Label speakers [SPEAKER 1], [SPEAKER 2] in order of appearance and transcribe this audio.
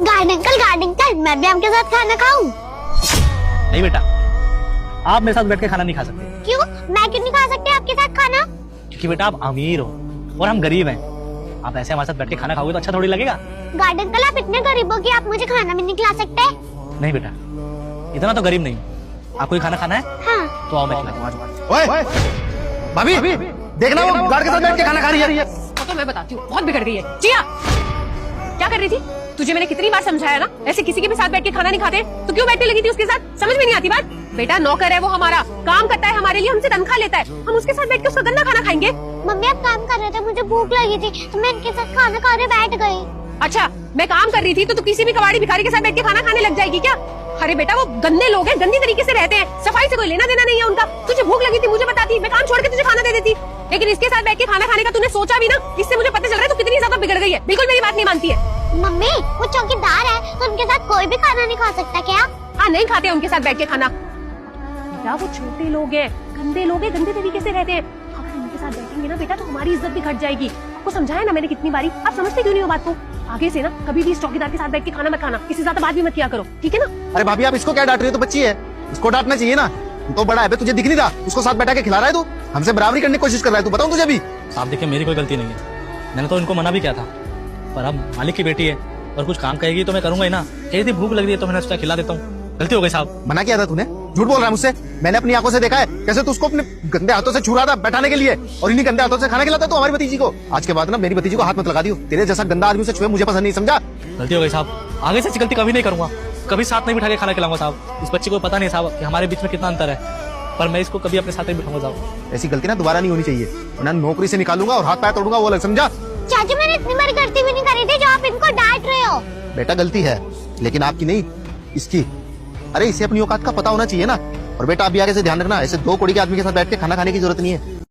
[SPEAKER 1] Garden uncle, मैं भी आपके साथ खाना खाऊं?
[SPEAKER 2] नहीं बेटा, आप मेरे साथ बैठ के खाना नहीं खा सकते।
[SPEAKER 1] क्यों? मैं क्यों नहीं खा सकती आपके साथ खाना?
[SPEAKER 2] क्योंकि बेटा आप अमीर हो और हम गरीब हैं। आप ऐसे हमारे साथ बैठ के खाना खाओगे तो अच्छा थोड़ी लगेगा।
[SPEAKER 1] गार्डन अंकल, आप इतने गरीब हो कि आप मुझे खाना भी नहीं खिला सकते?
[SPEAKER 2] नहीं बेटा, इतना तो गरीब नहीं हूँ। आपको खाना खाना है?
[SPEAKER 1] हाँ।
[SPEAKER 2] तो आओ मैं खिलाऊं।
[SPEAKER 3] ओए भाभी, देखना वो गार्ड के साथ बैठ के खाना खा रही है।
[SPEAKER 4] तो मैं बताती हूँ, बहुत बिगड़ गई है। जिया, क्या कर रही थी? तुझे मैंने कितनी बार समझाया ना, ऐसे किसी के भी साथ बैठ के खाना नहीं खाते, तो क्यों बैठने लगी थी उसके साथ? समझ में नहीं आती बात? बेटा नौकर है वो हमारा, काम करता है हमारे लिए, हमसे तनख्वाह लेता है, हम उसके साथ बैठ के उसका गंदा खाना खाएंगे?
[SPEAKER 1] मम्मी, आप काम कर रहे थे, मुझे भूख लगी थी तो मैं इनके साथ खाना खाने बैठ गई।
[SPEAKER 4] अच्छा, मैं काम कर रही थी तो तू किसी भी कबाड़ी भिखारी के साथ बैठ के खाना खाने लग जाएगी क्या? अरे बेटा, वो गंदे लोग हैं, गंदी तरीके से रहते हैं, सफाई से कोई लेना देना नहीं है उनका। तुझे भूख लगी थी मुझे बताती, मैं काम छोड़ के तुझे खाना दे देती। लेकिन इसके साथ बैठ के खाना खाने का तूने सोचा भी ना? इससे मुझे पता चल रहा है तू कितनी ज्यादा बिगड़ गई है, बिल्कुल मेरी बात नहीं मानती है।
[SPEAKER 1] मम्मी, वो चौकीदार है तो उनके साथ कोई भी खाना नहीं खा सकता क्या?
[SPEAKER 4] हाँ, नहीं खाते उनके साथ बैठ के खाना। बेटा वो छोटे लोग हैं, गंदे लोग हैं, गंदे तरीके से रहते हैं। अगर उनके साथ बैठेंगे ना बेटा तो हमारी इज्जत भी घट जाएगी। आपको समझाया ना मैंने कितनी बारी, आप समझते क्यों नहीं हो बात को? आगे से ना कभी भी इस चौकीदार के साथ बैठ के खाना मत खाना, किसी से ज्यादा बात भी मत किया करो, ठीक है ना?
[SPEAKER 3] अरे भाभी, आप इसको क्या डांट रही हो? तो बच्ची है, इसको डांटना चाहिए ना। तो बड़ा है बे, तुझे दिख नहीं रहा? उसको साथ बैठा के खिला रहा है तू, हमसे बराबरी करने की कोशिश कर रहा है तू। बताऊं तुझे भी?
[SPEAKER 2] आप देखिए, मेरी कोई गलती नहीं है, मैंने तो इनको मना भी किया था, पर अब मालिक की बेटी है और कुछ काम कहेगी तो मैं करूंगा ही ना। कही थी भूख लग रही है तो मैंने सोचा खिला देता हूँ। गलती हो गई साहब।
[SPEAKER 3] मना किया था तूने? झूठ बोल रहा है मुझसे। मैंने अपनी आंखों से देखा है कैसे तू उसको अपने गंदे हाथों से छू रहा था बैठाने के लिए, और इन्हीं गंदे हाथों से खाना खिलाता तू हमारी भतीजी को। आज के बाद ना मेरी भतीजी को हाथ मत लगा दियो। तेरे जैसा गंदा आदमी से छुए मुझे पसंद नहीं, समझा?
[SPEAKER 2] गलती हो गई साहब, आगे से ऐसी गलती कभी नहीं करूंगा, कभी साथ नहीं बिठा के खाना खिलाऊंगा साहब। इस बच्चे को पता नहीं साहब कि हमारे बीच में कितना अंतर है, पर मैं इसको कभी अपने साथ नहीं बिठाऊंगा साहब।
[SPEAKER 3] ऐसी गलती ना दोबारा नहीं होनी चाहिए, वरना नौकरी से निकालूंगा और हाथ पैर तोड़ूंगा, वो अलग, समझा?
[SPEAKER 1] चाची, मैंने इतनी बड़ी गलती भी नहीं करी थी जो आप इनको डांट रहे हो।
[SPEAKER 3] बेटा गलती है, लेकिन आपकी नहीं, इसकी। अरे इसे अपनी औकात का पता होना चाहिए ना। और बेटा अभी आगे से ध्यान रखना, ऐसे दो कोड़ी के आदमी के साथ बैठ के खाना खाने की जरूरत नहीं है।